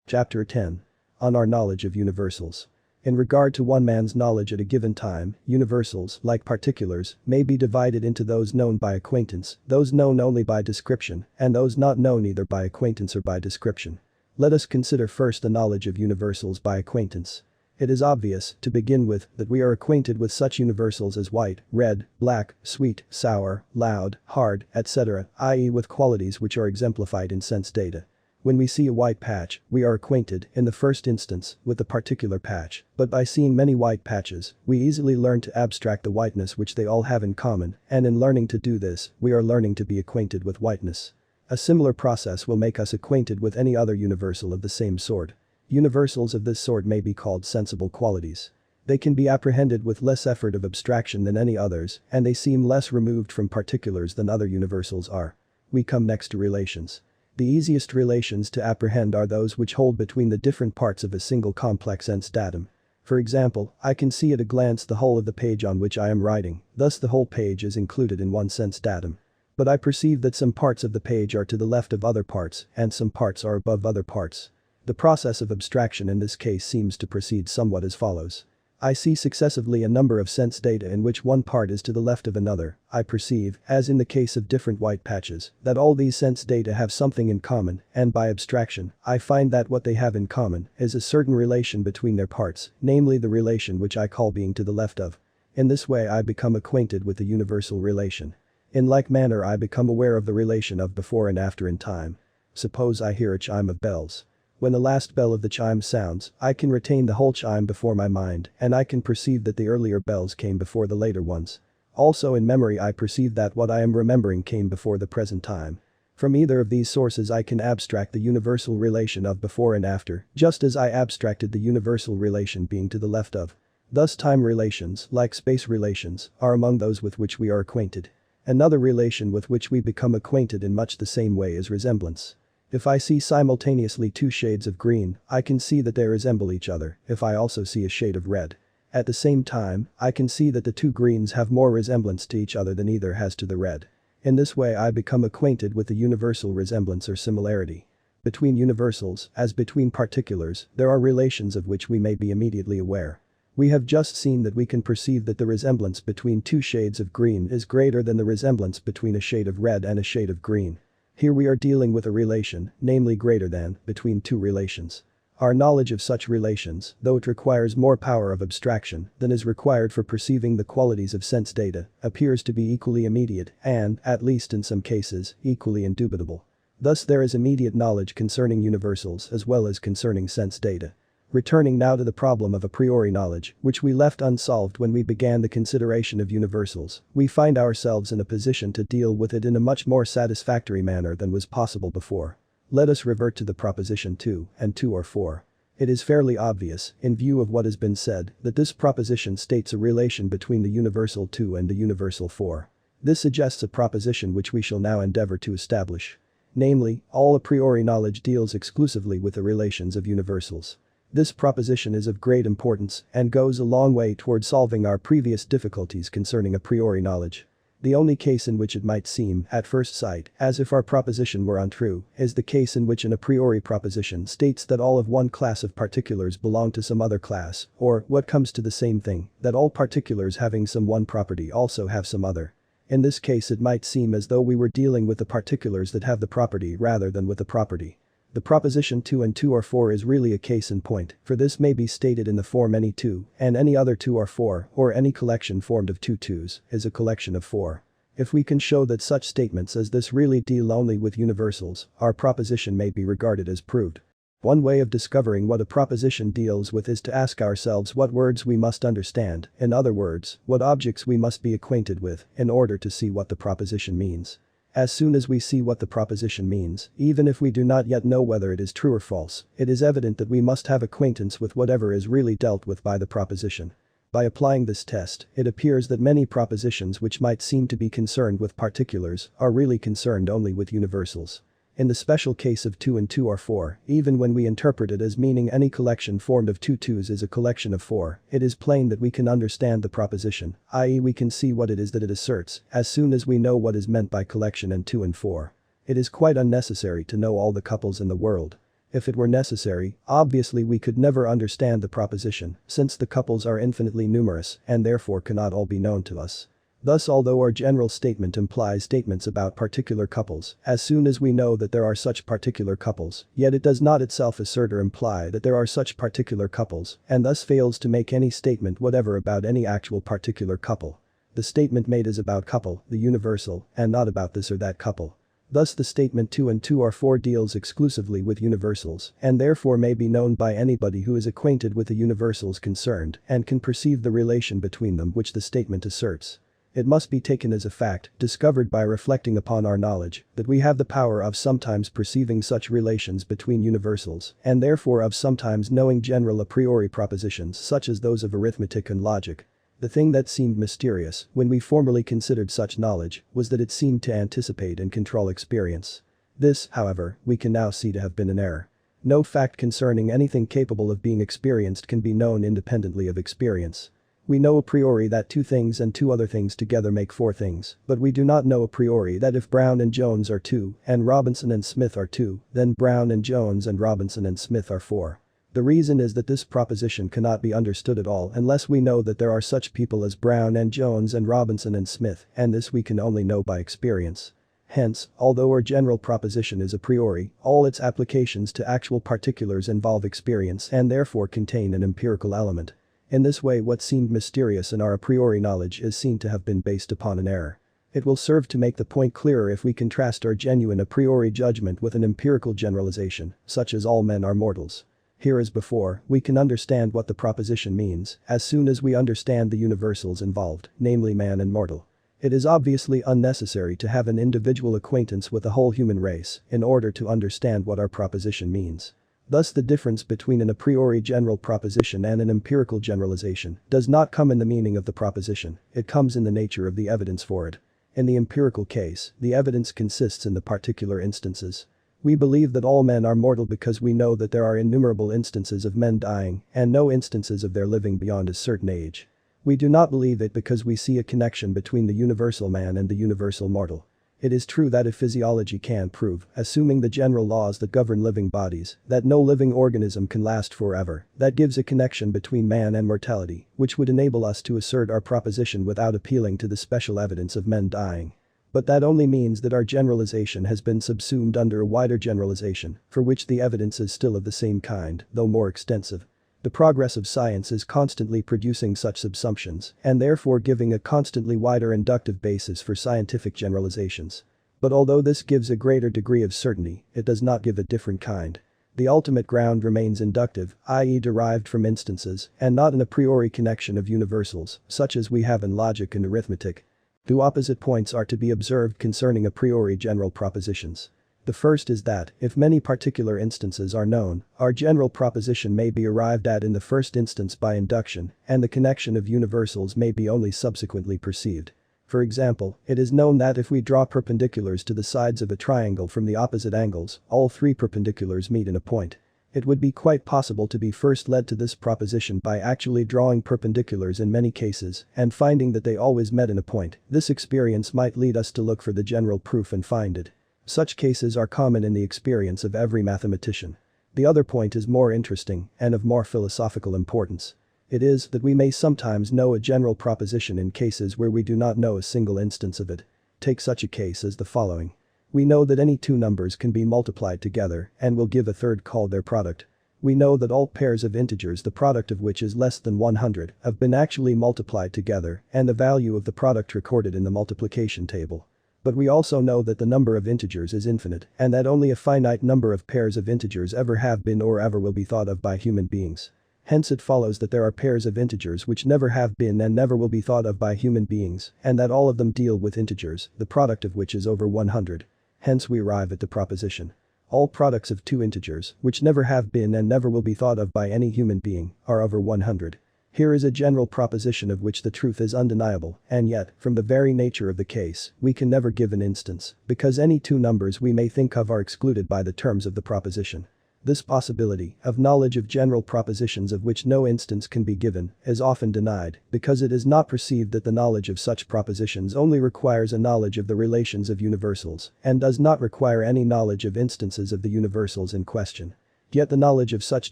Chapter 10. On our knowledge of universals. In regard to one man's knowledge at a given time, universals, like particulars, may be divided into those known by acquaintance, those known only by description, and those not known either by acquaintance or by description. Let us consider first the knowledge of universals by acquaintance. It is obvious, to begin with, that we are acquainted with such universals as white, red, black, sweet, sour, loud, hard, etc., i.e. with qualities which are exemplified in sense data. When we see a white patch, we are acquainted, in the first instance, with the particular patch, but by seeing many white patches, we easily learn to abstract the whiteness which they all have in common, and in learning to do this, we are learning to be acquainted with whiteness. A similar process will make us acquainted with any other universal of the same sort. Universals of this sort may be called sensible qualities. They can be apprehended with less effort of abstraction than any others, and they seem less removed from particulars than other universals are. We come next to relations. The easiest relations to apprehend are those which hold between the different parts of a single complex sense datum. For example, I can see at a glance the whole of the page on which I am writing, thus the whole page is included in one sense datum. But I perceive that some parts of the page are to the left of other parts, and some parts are above other parts. The process of abstraction in this case seems to proceed somewhat as follows. I see successively a number of sense data in which one part is to the left of another. I perceive, as in the case of different white patches, that all these sense data have something in common, and by abstraction, I find that what they have in common is a certain relation between their parts, namely the relation which I call being to the left of. In this way I become acquainted with the universal relation. In like manner I become aware of the relation of before and after in time. Suppose I hear a chime of bells. When the last bell of the chime sounds, I can retain the whole chime before my mind, and I can perceive that the earlier bells came before the later ones. Also in memory I perceive that what I am remembering came before the present time. From either of these sources I can abstract the universal relation of before and after, just as I abstracted the universal relation being to the left of. Thus time relations, like space relations, are among those with which we are acquainted. Another relation with which we become acquainted in much the same way is resemblance. If I see simultaneously two shades of green, I can see that they resemble each other, if I also see a shade of red. At the same time, I can see that the two greens have more resemblance to each other than either has to the red. In this way I become acquainted with the universal resemblance or similarity. Between universals, as between particulars, there are relations of which we may be immediately aware. We have just seen that we can perceive that the resemblance between two shades of green is greater than the resemblance between a shade of red and a shade of green. Here we are dealing with a relation, namely greater than, between two relations. Our knowledge of such relations, though it requires more power of abstraction than is required for perceiving the qualities of sense data, appears to be equally immediate and, at least in some cases, equally indubitable. Thus there is immediate knowledge concerning universals as well as concerning sense data. Returning now to the problem of a priori knowledge, which we left unsolved when we began the consideration of universals, we find ourselves in a position to deal with it in a much more satisfactory manner than was possible before. Let us revert to the proposition 2 and 2 or 4. It is fairly obvious, in view of what has been said, that this proposition states a relation between the universal 2 and the universal 4. This suggests a proposition which we shall now endeavor to establish. Namely, all a priori knowledge deals exclusively with the relations of universals. This proposition is of great importance and goes a long way toward solving our previous difficulties concerning a priori knowledge. The only case in which it might seem, at first sight, as if our proposition were untrue, is the case in which an a priori proposition states that all of one class of particulars belong to some other class, or, what comes to the same thing, that all particulars having some one property also have some other. In this case it might seem as though we were dealing with the particulars that have the property rather than with the property. The proposition 2 and 2 or 4 is really a case in point, for this may be stated in the form any 2, and any other 2 or 4, or any collection formed of two 2's, is a collection of 4. If we can show that such statements as this really deal only with universals, our proposition may be regarded as proved. One way of discovering what a proposition deals with is to ask ourselves what words we must understand, in other words, what objects we must be acquainted with, in order to see what the proposition means. As soon as we see what the proposition means, even if we do not yet know whether it is true or false, it is evident that we must have acquaintance with whatever is really dealt with by the proposition. By applying this test, it appears that many propositions which might seem to be concerned with particulars are really concerned only with universals. In the special case of 2 and 2 or 4, even when we interpret it as meaning any collection formed of two 2's is a collection of 4, it is plain that we can understand the proposition, i.e. we can see what it is that it asserts, as soon as we know what is meant by collection and 2 and 4. It is quite unnecessary to know all the couples in the world. If it were necessary, obviously we could never understand the proposition, since the couples are infinitely numerous and therefore cannot all be known to us. Thus, although our general statement implies statements about particular couples, as soon as we know that there are such particular couples, yet it does not itself assert or imply that there are such particular couples, and thus fails to make any statement whatever about any actual particular couple. The statement made is about couple, the universal, and not about this or that couple. Thus the statement 2 and 2 are 4 deals exclusively with universals, and therefore may be known by anybody who is acquainted with the universals concerned and can perceive the relation between them which the statement asserts. It must be taken as a fact, discovered by reflecting upon our knowledge, that we have the power of sometimes perceiving such relations between universals, and therefore of sometimes knowing general a priori propositions such as those of arithmetic and logic. The thing that seemed mysterious, when we formerly considered such knowledge, was that it seemed to anticipate and control experience. This, however, we can now see to have been an error. No fact concerning anything capable of being experienced can be known independently of experience. We know a priori that 2 things and 2 other things together make 4 things, but we do not know a priori that if Brown and Jones are 2, and Robinson and Smith are 2, then Brown and Jones and Robinson and Smith are 4. The reason is that this proposition cannot be understood at all unless we know that there are such people as Brown and Jones and Robinson and Smith, and this we can only know by experience. Hence, although our general proposition is a priori, all its applications to actual particulars involve experience and therefore contain an empirical element. In this way, what seemed mysterious in our a priori knowledge is seen to have been based upon an error. It will serve to make the point clearer if we contrast our genuine a priori judgment with an empirical generalization, such as all men are mortals. Here as before, we can understand what the proposition means as soon as we understand the universals involved, namely man and mortal. It is obviously unnecessary to have an individual acquaintance with the whole human race in order to understand what our proposition means. Thus the difference between an a priori general proposition and an empirical generalization does not come in the meaning of the proposition, it comes in the nature of the evidence for it. In the empirical case, the evidence consists in the particular instances. We believe that all men are mortal because we know that there are innumerable instances of men dying and no instances of their living beyond a certain age. We do not believe it because we see a connection between the universal man and the universal mortal. It is true that if physiology can prove, assuming the general laws that govern living bodies, that no living organism can last forever, that gives a connection between man and mortality, which would enable us to assert our proposition without appealing to the special evidence of men dying. But that only means that our generalization has been subsumed under a wider generalization, for which the evidence is still of the same kind, though more extensive. The progress of science is constantly producing such subsumptions, and therefore giving a constantly wider inductive basis for scientific generalizations. But although this gives a greater degree of certainty, it does not give a different kind. The ultimate ground remains inductive, i.e. derived from instances, and not an a priori connection of universals, such as we have in logic and arithmetic. 2 opposite points are to be observed concerning a priori general propositions. The first is that, if many particular instances are known, our general proposition may be arrived at in the first instance by induction, and the connection of universals may be only subsequently perceived. For example, it is known that if we draw perpendiculars to the sides of a triangle from the opposite angles, all 3 perpendiculars meet in a point. It would be quite possible to be first led to this proposition by actually drawing perpendiculars in many cases and finding that they always met in a point. This experience might lead us to look for the general proof and find it. Such cases are common in the experience of every mathematician. The other point is more interesting and of more philosophical importance. It is that we may sometimes know a general proposition in cases where we do not know a single instance of it. Take such a case as the following. We know that any 2 numbers can be multiplied together and will give a third called their product. We know that all pairs of integers the product of which is less than 100 have been actually multiplied together and the value of the product recorded in the multiplication table. But we also know that the number of integers is infinite and that only a finite number of pairs of integers ever have been or ever will be thought of by human beings. Hence it follows that there are pairs of integers which never have been and never will be thought of by human beings, and that all of them deal with integers, the product of which is over 100. Hence we arrive at the proposition. All products of 2 integers, which never have been and never will be thought of by any human being, are over 100. Here is a general proposition of which the truth is undeniable, and yet, from the very nature of the case, we can never give an instance, because any 2 numbers we may think of are excluded by the terms of the proposition. This possibility of knowledge of general propositions of which no instance can be given is often denied because it is not perceived that the knowledge of such propositions only requires a knowledge of the relations of universals and does not require any knowledge of instances of the universals in question. Yet the knowledge of such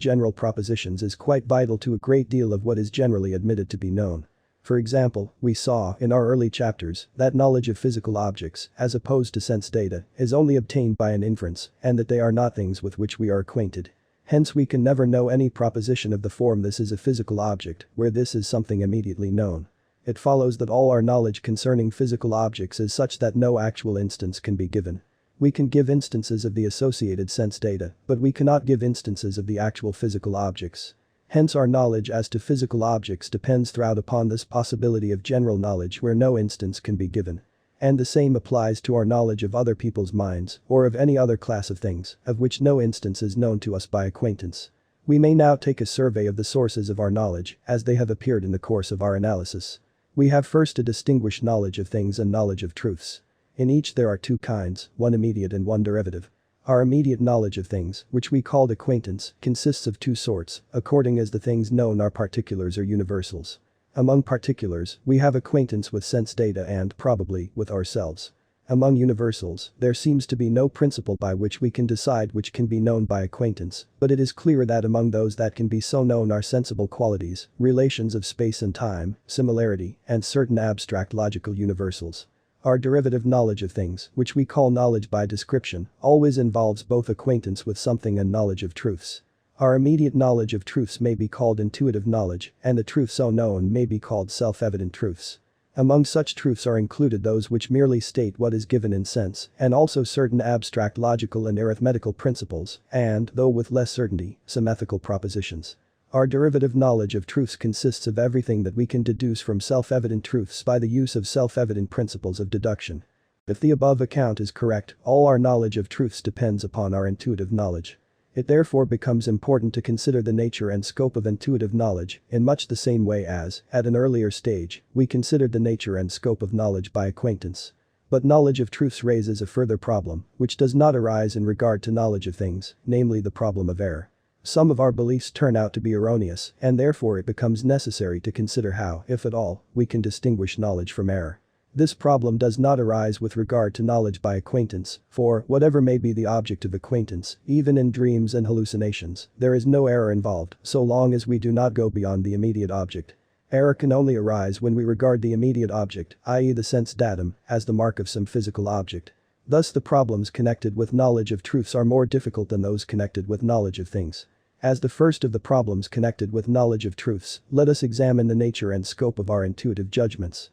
general propositions is quite vital to a great deal of what is generally admitted to be known. For example, we saw, in our early chapters, that knowledge of physical objects, as opposed to sense data, is only obtained by an inference, and that they are not things with which we are acquainted. Hence we can never know any proposition of the form "this is a physical object," where this is something immediately known. It follows that all our knowledge concerning physical objects is such that no actual instance can be given. We can give instances of the associated sense data, but we cannot give instances of the actual physical objects. Hence our knowledge as to physical objects depends throughout upon this possibility of general knowledge where no instance can be given. And the same applies to our knowledge of other people's minds, or of any other class of things, of which no instance is known to us by acquaintance. We may now take a survey of the sources of our knowledge, as they have appeared in the course of our analysis. We have first to distinguish knowledge of things and knowledge of truths. In each there are two kinds, one immediate and one derivative. Our immediate knowledge of things, which we called acquaintance, consists of two sorts, according as the things known are particulars or universals. Among particulars, we have acquaintance with sense data and, probably, with ourselves. Among universals, there seems to be no principle by which we can decide which can be known by acquaintance, but it is clear that among those that can be so known are sensible qualities, relations of space and time, similarity, and certain abstract logical universals. Our derivative knowledge of things, which we call knowledge by description, always involves both acquaintance with something and knowledge of truths. Our immediate knowledge of truths may be called intuitive knowledge, and the truths so known may be called self-evident truths. Among such truths are included those which merely state what is given in sense, and also certain abstract logical and arithmetical principles, and, though with less certainty, some ethical propositions. Our derivative knowledge of truths consists of everything that we can deduce from self-evident truths by the use of self-evident principles of deduction. If the above account is correct, all our knowledge of truths depends upon our intuitive knowledge. It therefore becomes important to consider the nature and scope of intuitive knowledge in much the same way as, at an earlier stage, we considered the nature and scope of knowledge by acquaintance. But knowledge of truths raises a further problem, which does not arise in regard to knowledge of things, namely the problem of error. Some of our beliefs turn out to be erroneous, and therefore it becomes necessary to consider how, if at all, we can distinguish knowledge from error. This problem does not arise with regard to knowledge by acquaintance, for, whatever may be the object of acquaintance, even in dreams and hallucinations, there is no error involved, so long as we do not go beyond the immediate object. Error can only arise when we regard the immediate object, i.e. the sense datum, as the mark of some physical object. Thus the problems connected with knowledge of truths are more difficult than those connected with knowledge of things. As the first of the problems connected with knowledge of truths, let us examine the nature and scope of our intuitive judgments.